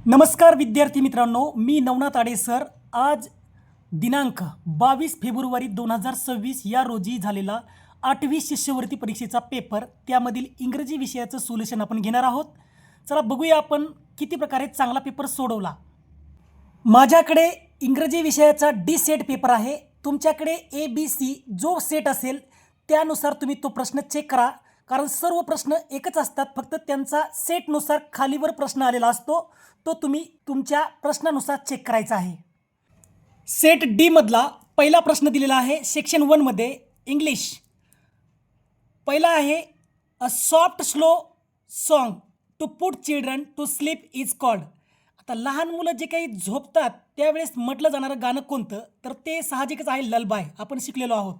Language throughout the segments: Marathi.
नमस्कार विद्यार्थी मित्रांनो, मी नवनाथ आडे सर. आज दिनांक 22 फेब्रुवारी 2026 या रोजी झालेला 8वी शिष्यवृत्ती परीक्षेचा पेपर, त्यामधील इंग्रजी विषयाचं सोल्युशन आपण घेणार आहोत. चला बघूया आपण किती प्रकारे चांगला पेपर सोडवला. माझ्याकडे इंग्रजी विषयाचा डी सेट पेपर आहे. तुमच्याकडे ABC जो सेट असेल त्यानुसार तुम्ही तो प्रश्न चेक करा, कारण सर्व प्रश्न एकच असतात, फक्त त्यांचा सेटनुसार खालीवर प्रश्न आलेला असतो, तो तुम्ही तुमच्या प्रश्नानुसार चेक करायचा आहे. सेट डी मधला पहिला प्रश्न दिलेला आहे सेक्शन 1 मध्ये इंग्लिश. पहिला आहे a soft slow song to put children to sleep is called. आता लहान मुलं जे काही झोपतात त्यावेळेस म्हटलं जाणारं गाणं कोणतं, तर ते साहजिकच आहे ललबाय. आपण शिकलेलो आहोत.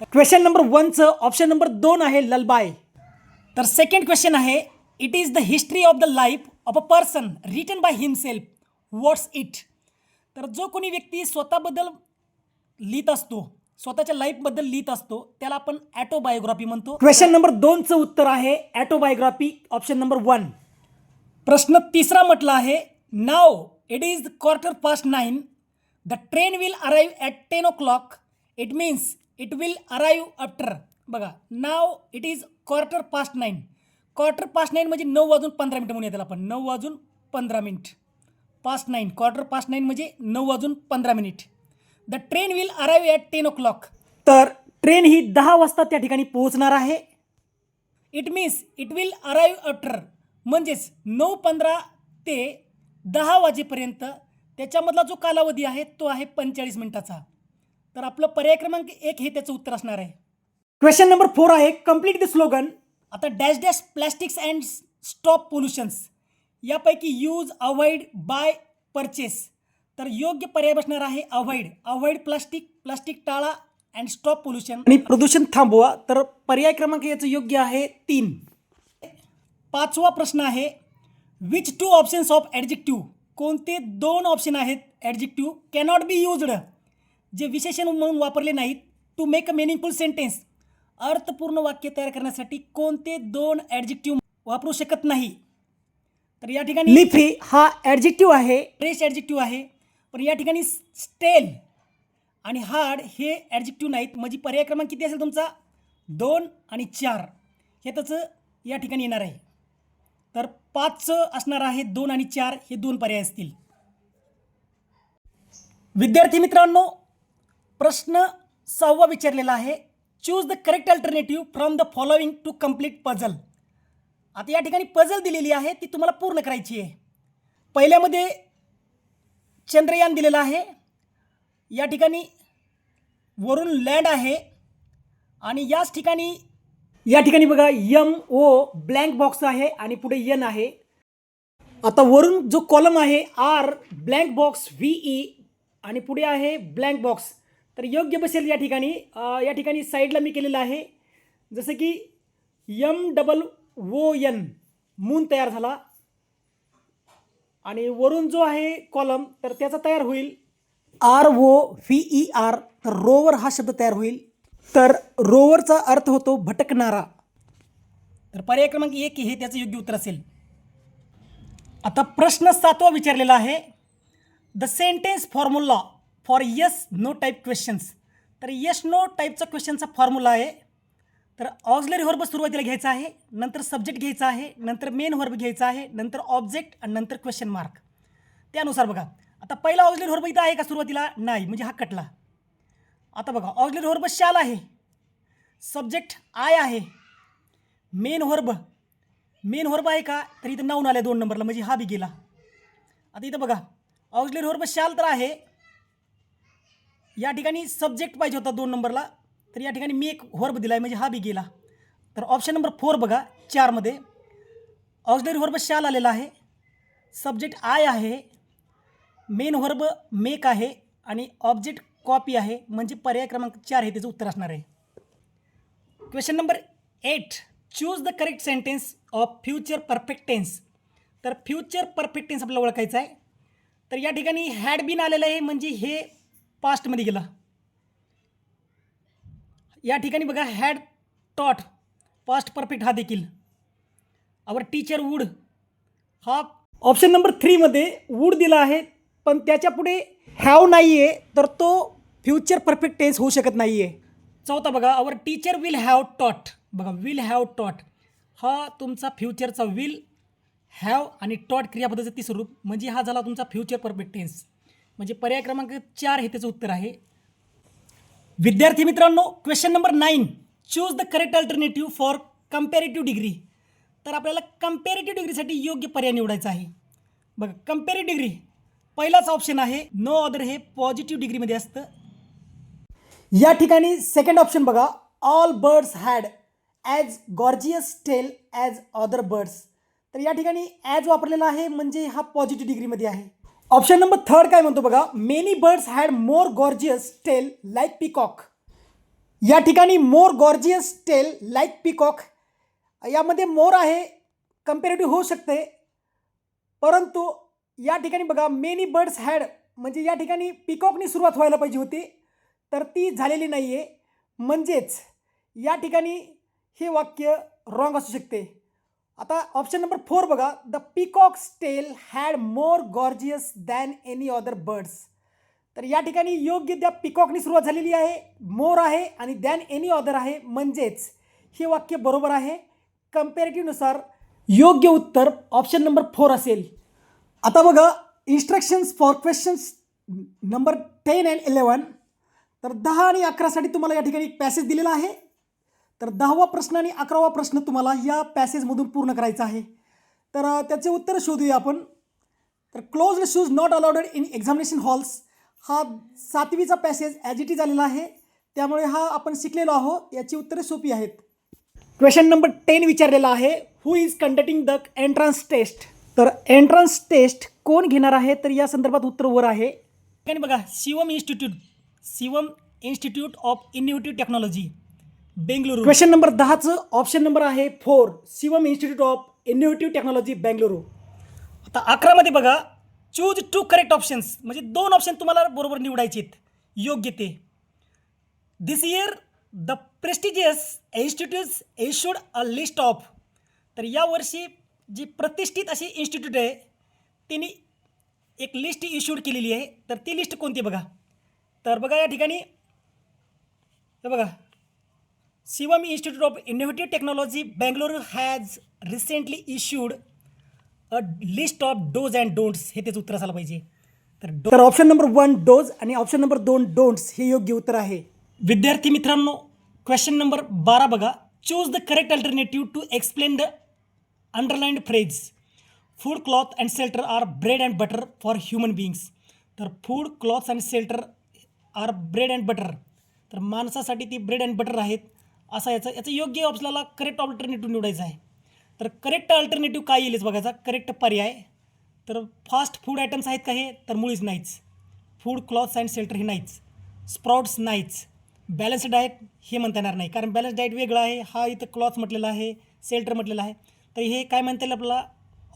तर क्वेश्चन नंबर 1चं ऑप्शन नंबर 2 आहे ललबाय. तर सेकंड क्वेश्चन आहे it is the history of the life of a person written by himself, what's it. तर जो कोणी व्यक्ती स्वतःबद्दल लिहित असतो, स्वतःच्या लाईफबद्दल लिहित असतो, त्याला आपण ॲटोबायोग्राफी म्हणतो. क्वेश्चन नंबर 2चं उत्तर आहे ॲटोबायोग्राफी, ऑप्शन नंबर 1. प्रश्न तिसरा म्हटला आहे now it is 9:15, the train will arrive at 10 o'clock, it means it will arrive after. बघा, नाव इट इज 9:15. 9:15 म्हणजे 9:15 म्हणून येतात आपण. 9:15. 9:15 म्हणजे 9:15. The train will arrive at 10 o'clock. तर ट्रेन ही 10 वाजता त्या ठिकाणी पोहोचणार आहे. It means it will arrive after, म्हणजेच 9:15 ते 10 वाजेपर्यंत त्याच्यामधला जो कालावधी आहे तो आहे 45 मिनिटाचा. तर आपलं पर्याय क्रमांक 1 हे त्याचं उत्तर असणार आहे. क्वेश्चन नंबर 4 आहे कम्प्लीट द स्लोगन. आता डॅश डॅश प्लॅस्टिक्स अँड स्टॉप पोल्युशन्स यापैकी यूज, अवॉइड, बाय, परचेस. तर योग्य पर्याय बसणार आहे अवॉइड. अवॉइड प्लास्टिक, प्लास्टिक टाळा, अँड स्टॉप पोल्युशन आणि प्रदूषण थांबवा. तर पर्याय क्रमांक याचं योग्य आहे 3. 5वा प्रश्न आहे विच 2 ऑप्शन्स ऑफ ॲडजेक्टिव्ह, कोणते 2 ऑप्शन आहेत ॲडजेक्टिव्ह कॅनॉट बी युज्ड, जे विशेषण म्हणून वापरले नाहीत, to make a meaningful sentence, अर्थपूर्ण वाक्य तयार करण्यासाठी कोणते 2 ॲडजेक्टिव्ह वापरू शकत नाही. तर या ठिकाणी लिफी हा ॲडजेक्टिव्ह आहे, फ्रेश ॲडजेक्टिव्ह आहे, पण या ठिकाणी स्टेल आणि हार्ड हे ॲडजेक्टिव्ह नाहीत. म्हणजे पर्याय क्रमांक किती असेल तुमचा 2 आणि 4 हे त्याचं या ठिकाणी येणार आहे. तर 5चं असणार आहे 2 आणि 4 हे 2 पर्याय असतील. विद्यार्थी मित्रांनो, प्रश्न 6वा विचारलेला आहे choose the correct alternative from the following to complete puzzle. आता या ठिकाणी पझल दिलेली आहे, ती तुम्हाला पूर्ण करायची आहे. पहिल्यामध्ये चंद्रयान दिलेलं आहे, या ठिकाणी वरून लँड आहे आणि याच ठिकाणी या ठिकाणी बघा MO ब्लँक बॉक्स आहे आणि पुढे N आहे. आता वरून जो कॉलम आहे R ब्लँक बॉक्स VE आणि पुढे आहे ब्लँक बॉक्स. तर योग्य बसेल या ठिकाणी. या ठिकाणी साईडला मी केलेलं आहे जसं की MOON मून तयार झाला आणि वरून जो आहे कॉलम तर त्याचा तयार होईल ROVER. तर रोवर हा शब्द तयार होईल. तर रोवरचा अर्थ होतो भटकणारा. तर पर्याय क्रमांक 1 हे त्याचं योग्य उत्तर असेल. आता प्रश्न 7वा विचारलेला आहे the sentence formula for yes no type questions. तर येस नो टाईपचा क्वेश्चनचा फॉर्म्युला आहे. तर ऑक्झिलरी व्हर्ब सुरुवातीला घ्यायचा आहे, नंतर सब्जेक्ट घ्यायचा आहे, नंतर मेन व्हर्ब घ्यायचा आहे, नंतर ऑब्जेक्ट आणि नंतर क्वेश्चन मार्क. त्यानुसार बघा, आता पहिला ऑक्झिलरी व्हर्ब इथं आहे का सुरुवातीला? नाही, म्हणजे हा कटला. आता बघा ऑक्झिलरी व्हर्ब शाल आहे, सब्जेक्ट आय आहे, मेन व्हर्ब आहे का? तर इथं नाऊन आले 2 नंबरला, म्हणजे हा बी गेला. आता इथं बघा ऑक्झिलरी व्हर्ब शाल तर आहे, या ठिकाणी सब्जेक्ट पाहिजे होता 2 नंबरला, तर या ठिकाणी मी एक व्हर्ब दिला आहे, म्हणजे हा बी गेला. तर ऑप्शन नंबर 4 बघा 4 मध्ये ऑक्झिलरी व्हर्ब शाल आलेला आहे, सब्जेक्ट आय आहे, मेन व्हर्ब मेक आहे आणि ऑब्जेक्ट कॉपी आहे, म्हणजे पर्याय क्रमांक 4 हे त्याचं उत्तर असणार आहे. Question number 8 choose the correct sentence of future perfect tense. तर फ्युचर परफेक्ट टेन्स आपल्याला ओळखायचं आहे. तर या ठिकाणी हॅड बीन आलेलं आहे, म्हणजे हे पास्टमध्ये गेला. या ठिकाणी बघा हॅड टॉट पास्ट परफेक्ट हा देखील. आवर टीचर वूड हा ऑप्शन नंबर 3मध्ये वूड दिला आहे, पण त्याच्यापुढे हॅव नाही आहे, तर तो फ्युचर परफेक्ट टेन्स होऊ शकत नाही आहे. चौथा बघा, आवर टीचर विल हॅव टॉट. बघा, विल हॅव टॉट हा तुमचा फ्युचरचा विल, हॅव आणि टॉट क्रियापदाचं तिसरं रूप, म्हणजे हा झाला तुमचा फ्युचर परफेक्ट टेन्स. म्हणजे पर्याय क्रमांक 4 हे त्याचं उत्तर आहे. विद्यार्थी मित्रांनो, question number 9, choose the correct alternative for comparative degree. तर आपल्याला कंपॅरेटिव्ह डिग्रीसाठी योग्य पर्याय निवडायचा आहे. बघा, कंपॅरेटिव्ह डिग्री पहिलाच ऑप्शन आहे, नो अदर हे पॉझिटिव्ह डिग्रीमध्ये असतं. या ठिकाणी सेकंड ऑप्शन बघा, all birds had as gorgeous tail as other birds. तर या ठिकाणी ॲज वापरलेला आहे, म्हणजे हा पॉझिटिव्ह डिग्रीमध्ये आहे. ऑप्शन नंबर 3 काय म्हणतो बघा, many birds had more gorgeous tail like peacock. या ठिकाणी more gorgeous tail like peacock यामध्ये मोर आहे, कंपॅरेटिव्ह होऊ शकते, परंतु या ठिकाणी बघा मेनी बर्ड्स हॅड म्हणजे या ठिकाणी पिकॉकनी सुरुवात व्हायला पाहिजे होती, तर ती झालेली नाही आहे, म्हणजेच या ठिकाणी हे वाक्य रॉंग असू शकते. आता ऑप्शन नंबर 4 बघा, the peacock's tail had more gorgeous than any other birds. तर या ठिकाणी योग्य त्या पिकॉकनी सुरुवात झालेली आहे, मोर आहे आणि दॅन एनी अदर आहे, म्हणजेच हे वाक्य बरोबर आहे. कंपॅरेटिव्हनुसार योग्य उत्तर ऑप्शन नंबर 4 असेल. आता बघा, instructions for questions number 10 and 11. तर 10 आणि 11साठी तुम्हाला या ठिकाणी एक पॅसेज दिलेला आहे. तर 10वा प्रश्न आणि 11वा प्रश्न तुम्हाला या पॅसेजमधून पूर्ण करायचा आहे. तर त्याचे उत्तर शोधूया आपण. तर closed shoes not allowed in examination halls हा 7वीचा पॅसेज ॲज इट इज आलेला आहे, त्यामुळे हा आपण शिकलेलो आहोत. याची उत्तरे सोपी आहेत. क्वेश्चन नंबर 10 विचारलेला आहे, who is conducting the entrance test. तर एंट्रन्स टेस्ट कोण घेणार आहे, तर या संदर्भात उत्तर वर आहे. आणि बघा, Shivam institute of innovative technology Bengaluru. Question number 10चं ऑप्शन नंबर आहे 4, Shivam institute of innovative technology Bengaluru. आता 11मध्ये बघा, चूज 2 करेक्ट ऑप्शन्स, म्हणजे 2 ऑप्शन तुम्हाला बरोबर निवडायचे आहेत, योग्य ते. This year the prestigious institutes issued a list of. तर यावर्षी जी प्रतिष्ठित अशी इन्स्टिट्यूट आहे त्यांनी एक लिस्ट इश्यूड केलेली आहे. तर ती लिस्ट कोणती बघा. तर बघा या ठिकाणी हे बघा, Shivam institute of innovative technology Bengaluru has recently issued a list of dose and don'ts. हे त्याचं उत्तर असायला पाहिजे. तर ऑप्शन नंबर 1 डोज आणि ऑप्शन नंबर 2 डोंट्स हे योग्य उत्तर आहे. विद्यार्थी मित्रांनो, क्वेश्चन नंबर 12 बघा, choose the correct alternative to explain the underlined phrase food cloth and shelter are bread and butter for human beings. तर food clothes and shelter are bread and butter, तर माणसासाठी ती ब्रेड अँड बटर आहेत असा याचं योग्य आपल्याला करेक्ट अल्टरनेटिव्ह निवडायचं आहे. तर करेक्ट अल्टरनेटिव्ह काय येईलच बघायचा, करेक्ट पर्याय. तर फास्ट फूड आयटम्स आहेत का हे, तर मुळीच नाहीच. फूड क्लॉथ्स अँड शेल्टर हे नाहीच. स्प्राउट्स नाहीच. बॅलन्स्ड डाएट हे म्हणता येणार नाही, कारण बॅलन्स डाएट वेगळा आहे, हा इथं क्लॉथ म्हटलेला आहे, शेल्टर म्हटलेला आहे. तर हे काय म्हणता येईल आपल्याला,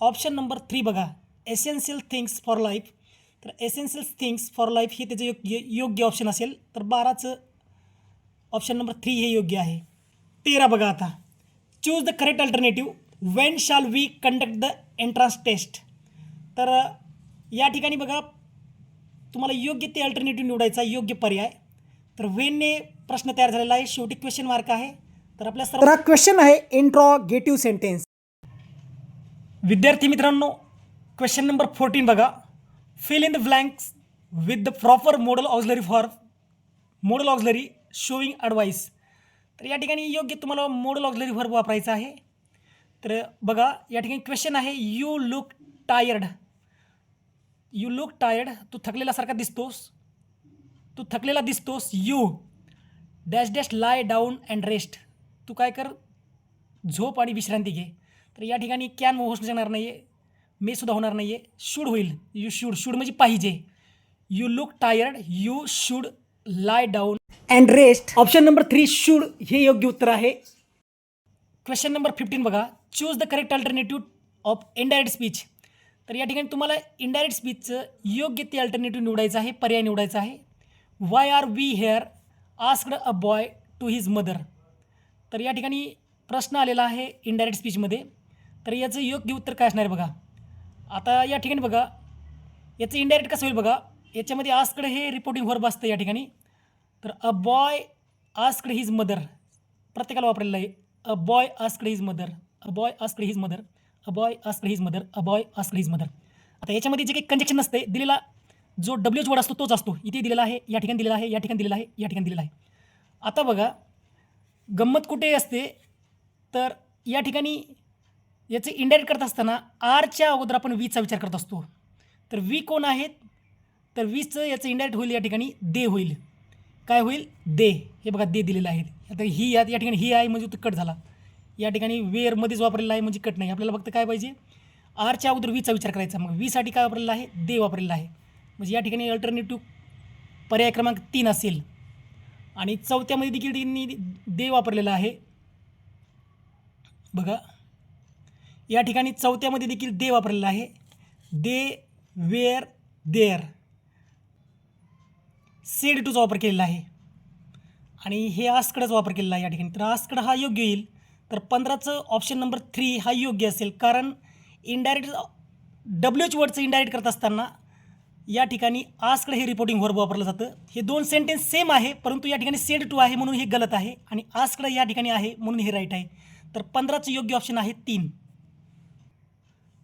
ऑप्शन नंबर 3 बघा, एसेन्शियल थिंग्स फॉर लाईफ. तर एसेन्शियल थिंग्स फॉर लाईफ हे त्याचं योग्य ऑप्शन असेल. तर 12चं ऑप्शन नंबर 3 हे योग्य आहे. 13 बघा, आता choose the correct alternative when shall we conduct the entrance test. तर या ठिकाणी बघा तुम्हाला योग्य ते अल्टरनेटिव्ह निवडायचा, योग्य पर्याय. तर वेनने प्रश्न तयार झालेला आहे, शेवटी क्वेश्चन मार्क आहे. तर आपल्या सर्व क्वेश्चन आहे इंट्रॉगेटिव्ह सेंटेन्स. विद्यार्थी मित्रांनो, क्वेश्चन नंबर 14 बघा, fill in the blanks with the proper modal auxiliary showing advice. तर या ठिकाणी योग्य तुम्हाला मॉडल ऑक्झलरी व्हर्ब वापरायचा आहे. तर बघा या ठिकाणी क्वेश्चन आहे, यू लुक टायर्ड. तू थकलेल्यासारखा दिसतोस, तू थकलेला दिसतोस. You dash dash lie down and rest. तू काय कर, झोप आणि विश्रांती घे. तर या ठिकाणी कॅन होऊ शकणार नाही आहे, मे सुद्धा होणार नाही आहे, शूड होईल. यू शूड म्हणजे पाहिजे. You look tired, you should lie down and rest. Option number 3 should हे योग्य उत्तर आहे. क्वेश्चन नंबर 15 बघा, choose the correct alternative of indirect speech. तर या ठिकाणी तुम्हाला इनडायरेक्ट स्पीचचं योग्य ते अल्टरनेटिव्ह निवडायचं आहे, पर्याय निवडायचा आहे. Why are we here asked a boy to his mother. तर या ठिकाणी प्रश्न आलेला आहे इनडायरेक्ट स्पीचमध्ये. तर याचं योग्य उत्तर काय असणार आहे बघा, आता या ठिकाणी बघा, याचं इनडायरेक्ट कसं होईल बघा. याच्यामध्ये आस्कड हे रिपोर्टिंग व्हर्ब असतं या ठिकाणी. तर a boy asked his mother प्रत्येकाला वापरलेलं आहे. A boy asked his mother, a boy asked his mother, a boy asked his mother, a boy asked his mother. आता याच्यामध्ये जे काही कंजेक्शन नसते, दिलेला जो डब्ल्यूच वर्ड असतो तोच असतो. इथे दिलेला आहे, या ठिकाणी दिलेला आहे, या ठिकाणी दिलेला आहे, या ठिकाणी दिलेला आहे. आता बघा, गंमत कुठे असते, तर या ठिकाणी याचे इनडायरेक्ट करत असताना आरच्या अगोदर आपण वीचा विचार करत असतो. तर वी कोण आहेत, तर वीचं याचं इनडायरेक्ट होईल या ठिकाणी दे होईल. काय होईल, दे. हे बघा दे दिलेलं आहे. आता ही या ठिकाणी ही आहे म्हणजे तो कट झाला. या ठिकाणी वेअरमध्येच वापरलेला आहे म्हणजे कट नाही. आपल्याला फक्त काय पाहिजे, आरच्या अगोदर वीचा विचार करायचा. मग वीसाठी काय वापरलेलं आहे, दे वापरलेला आहे. म्हणजे या ठिकाणी अल्टरनेटिव्ह पर्याय क्रमांक 3 असेल. आणि चौथ्यामध्ये देखील त्यांनी दे वापरलेला आहे. बघा, या ठिकाणी चौथ्यामध्ये देखील दे वापरलेला आहे. दे वेअर देअर, सेड टूचा वापर केलेला आहे. आणि हे आस्कडचा वापर केलेला आहे या ठिकाणी. तर आस्कड हा योग्य येईल. तर 15चं ऑप्शन नंबर 3 हा योग्य असेल. कारण इनडायरेक्ट डब्ल्यूएच वर्डचं इनडायरेक्ट करत असताना या ठिकाणी आस्कड हे रिपोर्टिंग व्हर्ब वापरलं जातं. हे दोन सेंटेन्स सेम आहे, परंतु या ठिकाणी सेड टू आहे म्हणून हे गलत आहे आणि आस्कड या ठिकाणी आहे म्हणून हे राईट आहे. तर 15चं योग्य ऑप्शन आहे 3.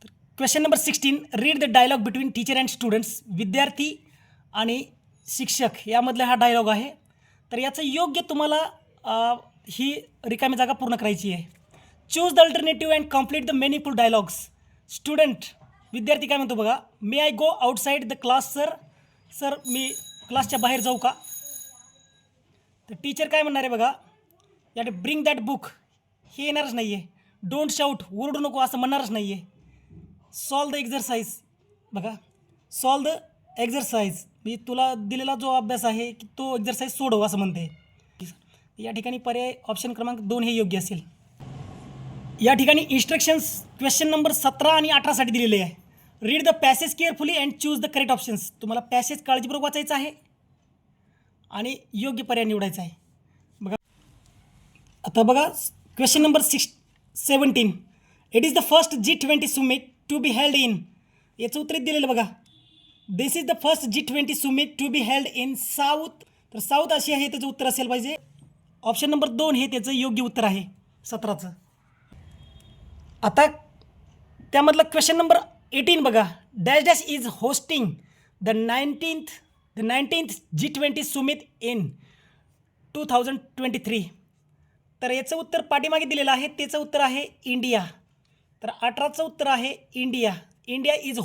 तर question number 16, read the dialogue between teacher and students. विद्यार्थी आणि शिक्षक यामधला हा डायलॉग आहे. तर याचं योग्य तुम्हाला ही रिकामी जागा पूर्ण करायची आहे. Choose the alternative and complete the meaningful dialogues. Student, विद्यार्थी काय म्हणतो बघा, may I go outside the class sir. Sir मी क्लासच्या बाहेर जाऊ का. तर टीचर काय म्हणणार आहे बघा, यात ब्रिंग दॅट बुक हे येणारच नाही आहे. डोंट शाऊट, ओरडू नको असं म्हणणारच नाही आहे. सॉल्व द एक्झरसाइज, बघा सॉल्व द एक्झरसाइज म्हणजे तुला दिलेला जो अभ्यास आहे की तो एक्झरसाइज सोडव असं म्हणते. या ठिकाणी पर्याय ऑप्शन क्रमांक 2 हे योग्य असेल. या ठिकाणी इन्स्ट्रक्शन्स क्वेश्चन नंबर 17 आणि 18साठी दिलेले आहे. Read the passage carefully and choose the correct options. तुम्हाला पॅसेज काळजीपूर्वक वाचायचं आहे आणि योग्य पर्याय निवडायचा आहे. बघा, आता बघा question number 17, it is the first G20 summit to be held in. याचं उत्तर दिलेलं बघा, this is the first G20 summit to be held in south. तर साऊथ आशिया हे त्याचं उत्तर असेल पाहिजे. ऑप्शन नंबर 2 हे त्याचं योग्य उत्तर आहे 17चं. आता त्यामधलं क्वेश्चन नंबर 18 बघा, dash dash is hosting the 19th G20 Sumit in 2023. तर याचं उत्तर पाठीमागे दिलेलं आहे, त्याचं उत्तर आहे इंडिया. तर 18चं उत्तर आहे India. India is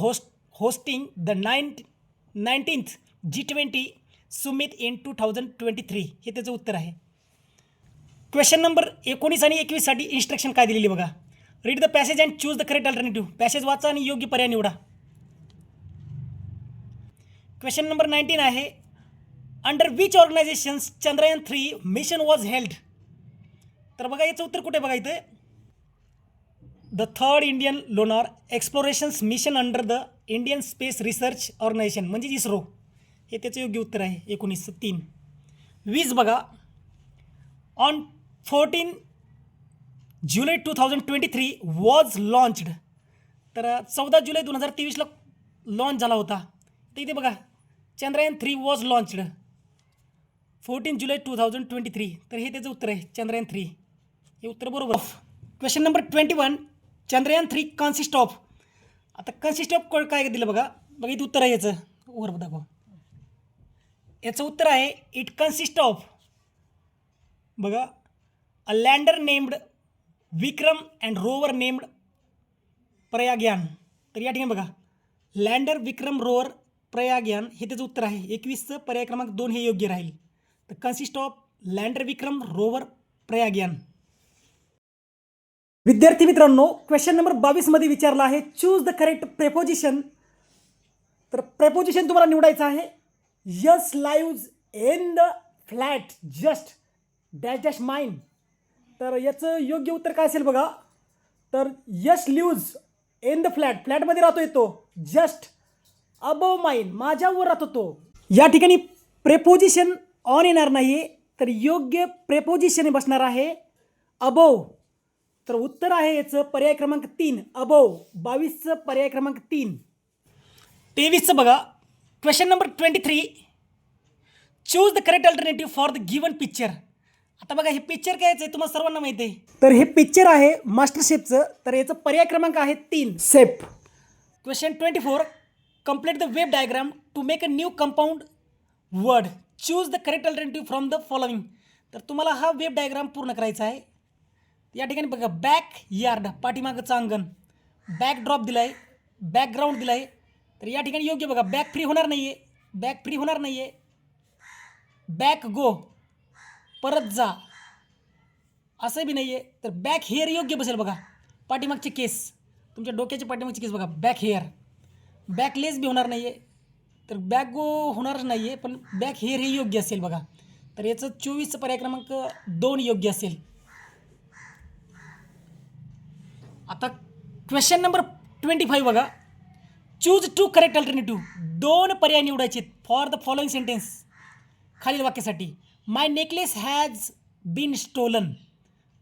hosting the 19th G20 Sumit in 2023 हे त्याचं उत्तर आहे. क्वेश्चन नंबर 19 आणि 21साठी इन्स्ट्रक्शन काय दिलेली बघा, read the passage and choose the correct alternative. Passage वाचा आणि योग्य पर्याय निवडा. क्वेश्चन नंबर 19 आहे, under which organisations Chandrayaan 3 mission was held. तर बघा याचं उत्तर कुठे बघा इथे, the 3rd Indian lunar explorations mission under the Indian space research organisation म्हणजे इस्रो हे त्याचं योग्य उत्तर आहे 1903. 20 बघा, ऑन 14 जुलै 2023 वॉज लॉन्च्ड. तर 14 जुलै 2023ला लॉन्च झाला होता. तर इथे बघा चंद्रयान 3 वॉज लॉन्च्ड 14 जुलै 2023. तर हे त्याचं उत्तर आहे चंद्रयान 3 हे उत्तर बरोबर. Question number 21, Chandrayaan 3 consist of. आता कन्सिस्ट ऑफ काय दिलं बघा, बघा इथे उत्तर आहे याचं वर दाखवा. याचं उत्तर आहे इट कन्सिस्ट ऑफ बघा a lander named Vikram and rover named Prayagyan. तर या ठिकाणी बघा लँडर विक्रम रोवर प्रयागयान हे त्याचं उत्तर आहे. 21चं पर्याय क्रमांक 2 हे योग्य राहील. तर consist of lander Vikram rover Prayagyan. विद्यार्थी मित्रांनो, क्वेश्चन नंबर 22मध्ये विचारला आहे चूज द करेक्ट प्रेपोजिशन. तर प्रेपोजिशन तुम्हाला निवडायचं आहे, Yash lives in the flat just dash dash mine. तर याचं योग्य उत्तर काय असेल बघा, तर Yash lives in the flat, फ्लॅटमध्ये राहतो येतो, जस्ट अबव माइन माझ्यावर राहतो तो. या ठिकाणी प्रेपोजिशन ऑन येणार नाही आहे, तर योग्य प्रेपोजिशन बसणार आहे अबव. तर उत्तर आहे याचं पर्याय क्रमांक 3 अबोव. 22चं पर्याय क्रमांक 3. 23चं बघा. Question number 23. Choose the correct alternative for the given picture. आता बघा हे पिक्चर काय आहे तुम्हाला सर्वांना माहिती आहे. तर हे पिक्चर आहे मास्टर शेफचं. तर याचं पर्याय क्रमांक आहे 3 chef. Question 24. Complete the web diagram to make a new compound word. Choose the correct alternative from the following. तर तुम्हाला हा वेब डायग्राम पूर्ण करायचा आहे. या ठिकाणी बघा बॅक यार्ड पाठीमागचं अंगण, बॅक ड्रॉप दिला आहे, बॅकग्राऊंड दिला आहे. तर या ठिकाणी योग्य बघा बॅक फ्री होणार नाही आहे, बॅक फ्री होणार नाही आहे, बॅक गो परत जा असं बी नाही आहे. तर बॅक हेअर योग्य बसेल बघा. पाठीमागचे केस तुमच्या डोक्याचे पाठीमागचे केस बघा बॅक हेअर. बॅक लेस बी होणार नाही आहे. तर बॅक गो होणारच नाही आहे पण बॅक हेअर हे योग्य असेल बघा. तर याचं 24चं पर्याय क्रमांक 2 योग्य असेल. आता क्वेश्चन नंबर 25 बघा. Choose 2 correct alternative. 2 पर्याय निवडायचे फॉर द फॉलोइंग सेंटेन्स खालील वाक्यासाठी. माय नेकलेस हॅज बीन स्टोलन.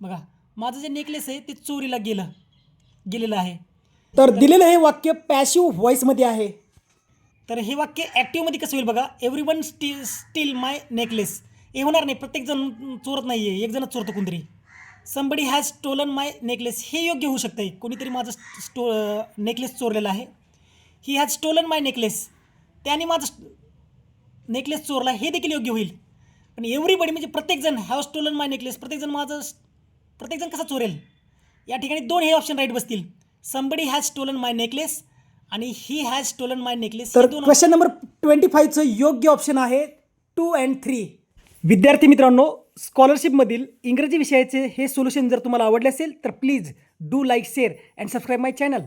बघा माझं जे नेकलेस आहे ते चोरीला गेलेलं आहे. तर दिलेलं हे वाक्य पॅसिव्ह व्हॉइसमध्ये आहे. तर हे वाक्य ॲक्टिव्हमध्ये कसं होईल बघा. एव्हरीवन स्टील माय नेकलेस. हे होणार नाही, प्रत्येकजण चोरत नाही आहे, एकजणच चोरतो कोणतरी. Somebody has stolen my necklace हे योग्य होऊ शकतं आहे. कोणीतरी माझं नेकलेस चोरलेला आहे. He has stolen my necklace, त्याने माझं नेकलेस चोरला हे देखील योग्य होईल. पण एव्हरीबडी म्हणजे प्रत्येकजण हॅव स्टोलन माय नेकलेस, प्रत्येकजण कसा चोरेल. या ठिकाणी 2 हे ऑप्शन राईट बसतील. Somebody has stolen my necklace आणि he has stolen my necklace. तर क्वेश्चन नंबर 25चं योग्य ऑप्शन आहे 2 and 3. विद्यार्थी मित्रांनो, स्कॉलरशिपमधील इंग्रजी विषयाचे हे सोल्युशन जर तुम्हाला आवडले असेल तर please do like, share and subscribe my channel.